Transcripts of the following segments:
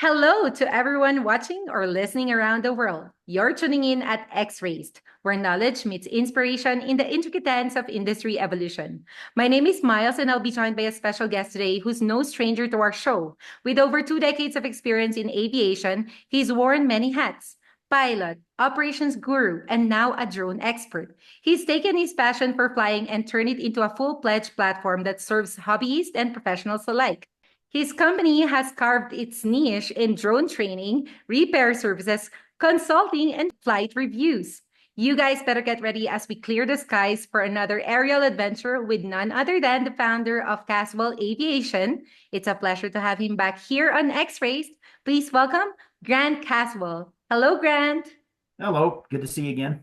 Hello to everyone watching or listening around the world. You're tuning in at X-Raced, where knowledge meets inspiration in the intricate dance of industry evolution. My name is Miles, and I'll be joined by a special guest today who's no stranger to our show. With over 2 decades of experience in aviation, he's worn many hats: pilot, operations guru, and now a drone expert. He's taken his passion for flying and turned it into a full-fledged platform that serves hobbyists and professionals alike. His company has carved its niche in drone training, repair services, consulting, and flight reviews. You guys better get ready as we clear the skies for another aerial adventure with none other than the founder of Caswell Aviation. It's a pleasure to have him back here on X Rays. Please welcome Grant Caswell. Hello, Grant. Hello, good to see you again.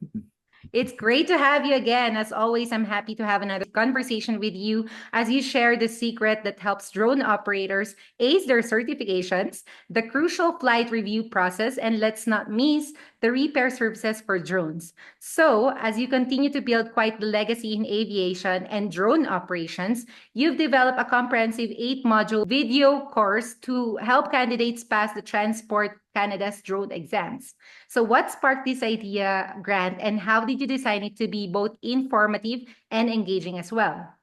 It's great to have you again. As always, I'm happy to have another conversation with you as you share the secret that helps drone operators ace their certifications, the crucial flight review process, and let's not miss the repair services for drones. So, as you continue to build quite the legacy in aviation and drone operations, you've developed a comprehensive 8 module video course to help candidates pass the Transport Canada's drone exams. So, what sparked this idea, Grant, and how did you design it to be both informative and engaging as well?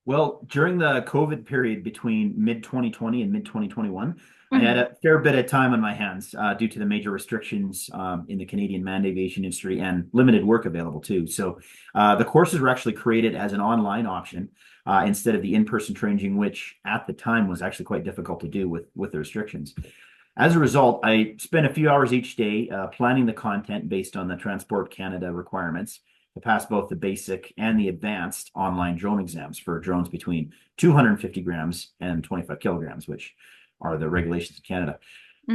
Well, during the COVID period between mid 2020 and mid 2021, I had Mhm. a fair bit of time on my hands due to the major restrictions in the Canadian manned aviation industry and limited work available too. So the courses were actually created as an online option instead of the in-person training, which at the time was actually quite difficult to do with the restrictions. As a result, I spent a few hours each day planning the content based on the Transport Canada requirements to pass both the basic and the advanced online drone exams for drones between 250 grams and 25 kilograms, which are the regulations in Canada.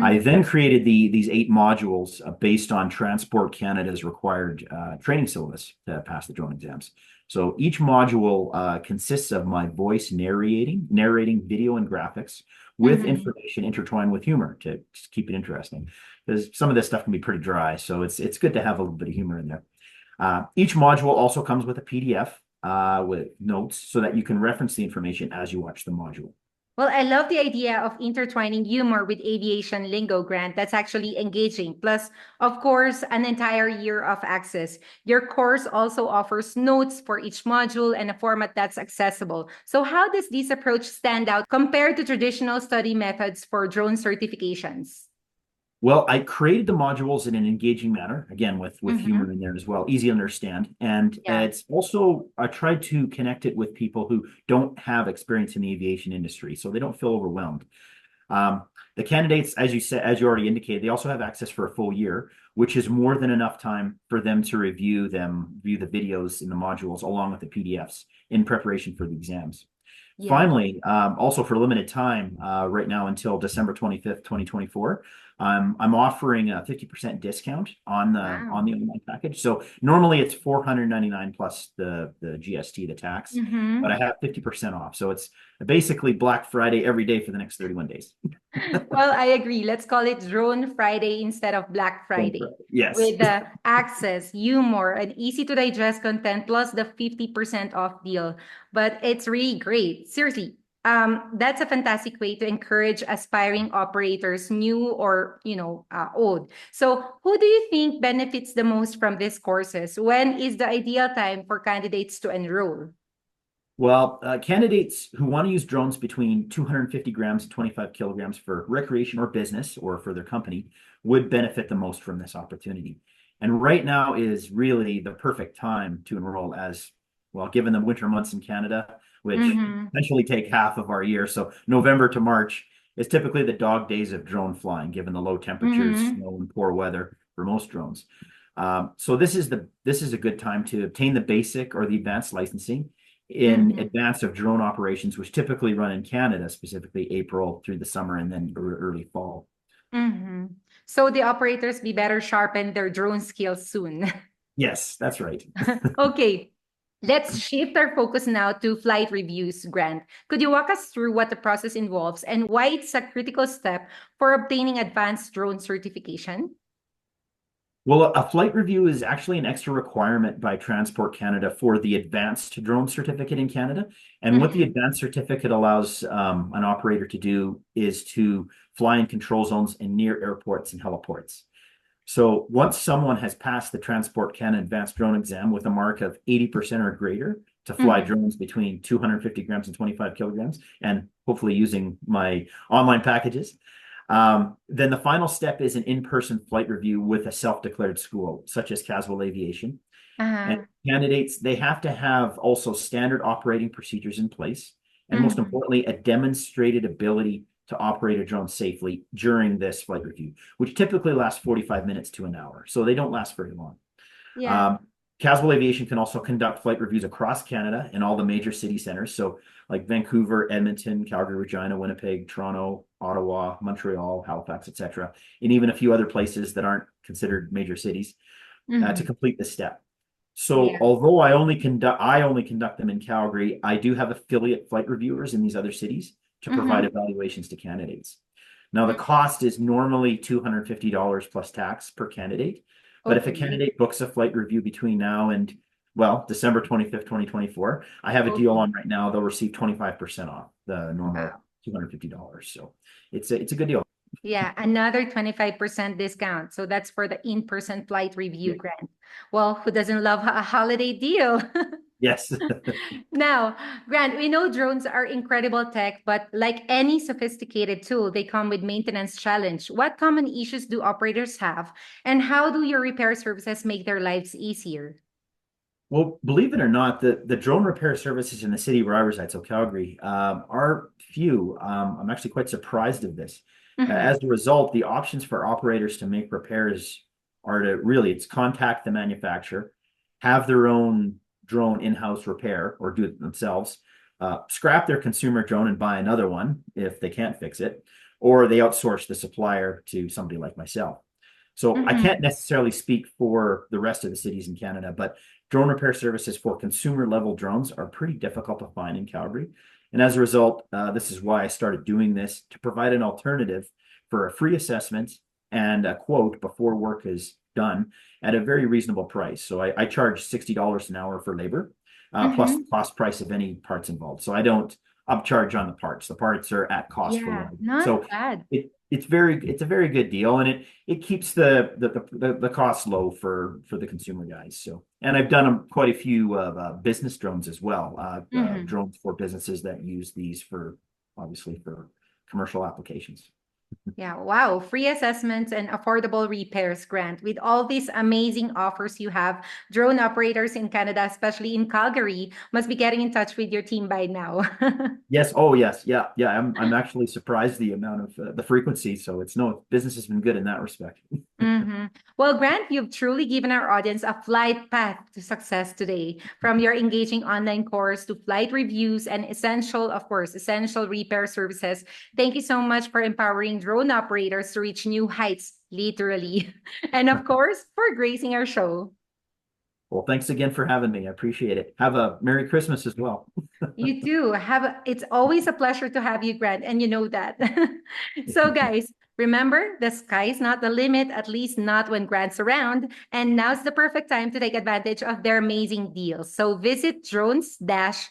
I Mhm. then created these 8 modules based on Transport Canada's required training syllabus to pass the drone exams. So each module consists of my voice narrating video and graphics with Mhm. information intertwined with humor to just keep it interesting. Because some of this stuff can be pretty dry, so it's good to have a little bit of humor in there. Each module also comes with a PDF with notes so that you can reference the information as you watch the module. Well, I love the idea of intertwining humor with aviation lingo, Grant. That's actually engaging. Plus, of course, an entire year of access. Your course also offers notes for each module and a format that's accessible. So, how does this approach stand out compared to traditional study methods for drone certifications? Well, I created the modules in an engaging manner, again with Mm-hmm. humor in there as well, easy to understand. And Yeah. it's also I tried to connect it with people who don't have experience in the aviation industry, so they don't feel overwhelmed. Um, the candidates, as you said, as you already indicated, they also have access for a full year, which is more than enough time for them to view the videos in the modules along with the PDFs in preparation for the exams. Yeah. Finally, also for limited time, right now until December 25th, 2024, I'm offering a 50% discount on the Wow. online package. So normally it's 499 plus the GST, the tax, but I Mm-hmm. have 50% off. So it's basically Black Friday every day for the next 31 days. Well, I agree. Let's call it Drone Friday instead of Black Friday. Yes. With the access, humor, and easy to digest content plus the 50% off deal. But it's really great. Seriously. That's a fantastic way to encourage aspiring operators, new or old. So, who do you think benefits the most from these courses? When is the ideal time for candidates to enroll? Well, candidates who want to use drones between 250 grams and 25 kilograms for recreation or business or for their company would benefit the most from this opportunity. And right now is really the perfect time to enroll as well, given the winter months in Canada, which Mm-hmm. essentially take half of our year. So November to March is typically the dog days of drone flying, given the low temperatures, Mm-hmm. snow, and poor weather for most drones. So this is a good time to obtain the basic or the advanced licensing in Mm-hmm. advance of drone operations, which typically run in Canada, specifically April through the summer and then early fall. Mm-hmm. So the operators be better sharpen their drone skills soon. Yes, that's right. Okay, let's shift our focus now to flight reviews, Grant. Could you walk us through what the process involves and why it's a critical step for obtaining advanced drone certification? Well, a flight review is actually an extra requirement by Transport Canada for the advanced drone certificate in Canada. And what the Mhm. advanced certificate allows an operator to do is to fly in control zones and near airports and heliports. So once someone has passed the Transport Canada Advanced Drone Exam with a mark of 80% or greater to fly Mhm. drones between 250 grams and 25 kilograms, and hopefully using my online packages, then the final step is an in-person flight review with a self-declared school, such as Caswell Aviation. And Uh-huh. candidates, they have to have also standard operating procedures in place, and most Mhm. importantly, a demonstrated ability to operate a drone safely during this flight review, which typically lasts 45 minutes to an hour. So they don't last very long. Yeah. Um, Caswell Aviation can also conduct flight reviews across Canada in all the major city centers. So, like Vancouver, Edmonton, Calgary, Regina, Winnipeg, Toronto, Ottawa, Montreal, Halifax, etc., and even a few other places that aren't considered major cities to Mhm. complete this step. So, Yeah. although I only conduct them in Calgary, I do have affiliate flight reviewers in these other cities to provide Mhm. evaluations to candidates. Now, the Mm. cost is normally $250 plus tax per candidate. But if a Okay. candidate books a flight review between now and, well, December 25th, 2024, I have a deal Okay. on right now. They'll receive 25% off the normal Wow. $250. So it's a good deal. Yeah, another 25% discount. So that's for the in-person flight review Yeah. grant. Well, who doesn't love a holiday deal? Yes. Now, Grant, we know drones are incredible tech, but like any sophisticated tool, they come with maintenance challenge. What common issues do operators have, and how do your repair services make their lives easier? Well, believe it or not, the drone repair services in the city where I reside, so Calgary, are few. I'm actually quite surprised of this. Mhm. As a result, the options for operators to make repairs are to really, it's contact the manufacturer, have their own drone in-house repair or do it themselves, scrap their consumer drone and buy another one if they can't fix it, or they outsource the supplier to somebody like myself. So I can't Mhm. necessarily speak for the rest of the cities in Canada, but drone repair services for consumer level drones are pretty difficult to find in Calgary. And as a result, this is why I started doing this to provide an alternative for a free assessment and a quote before work is done at a very reasonable price. So I charge $60 an hour for labor, plus the Mhm. cost price of any parts involved. So I don't upcharge on the parts. The parts are at cost for what Yeah, I do. not So bad. it's a very good deal, and it keeps the costs low for the consumer guys. So, and I've done quite a few business drones as well, Mhm. drones for businesses that use these for obviously for commercial applications. Yeah, wow. Free assessments and affordable repairs grant. With all these amazing offers you have, drone operators in Canada, especially in Calgary, must be getting in touch with your team by now. Yes. Oh, yes. Yeah. Yeah. I'm actually surprised the amount of the frequency. So it's no business has been good in that respect. Mhm. Well, Grant, you've truly given our audience a flight path to success today. From your engaging online course to flight reviews and essential, of course, essential repair services. Thank you so much for empowering drone operators to reach new heights, literally. And of course, for gracing our show. Well, thanks again for having me. I appreciate it. Have a Merry Christmas as well. You too. It's always a pleasure to have you, Grant, and you know that. So, guys, remember the sky is not the limit, at least not when Grant's around. And now's the perfect time to take advantage of their amazing deals. So, visit drones-r-us.ca.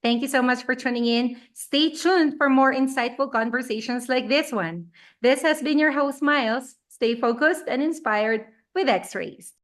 Thank you so much for tuning in. Stay tuned for more insightful conversations like this one. This has been your host, Miles. Stay focused and inspired with X Rays.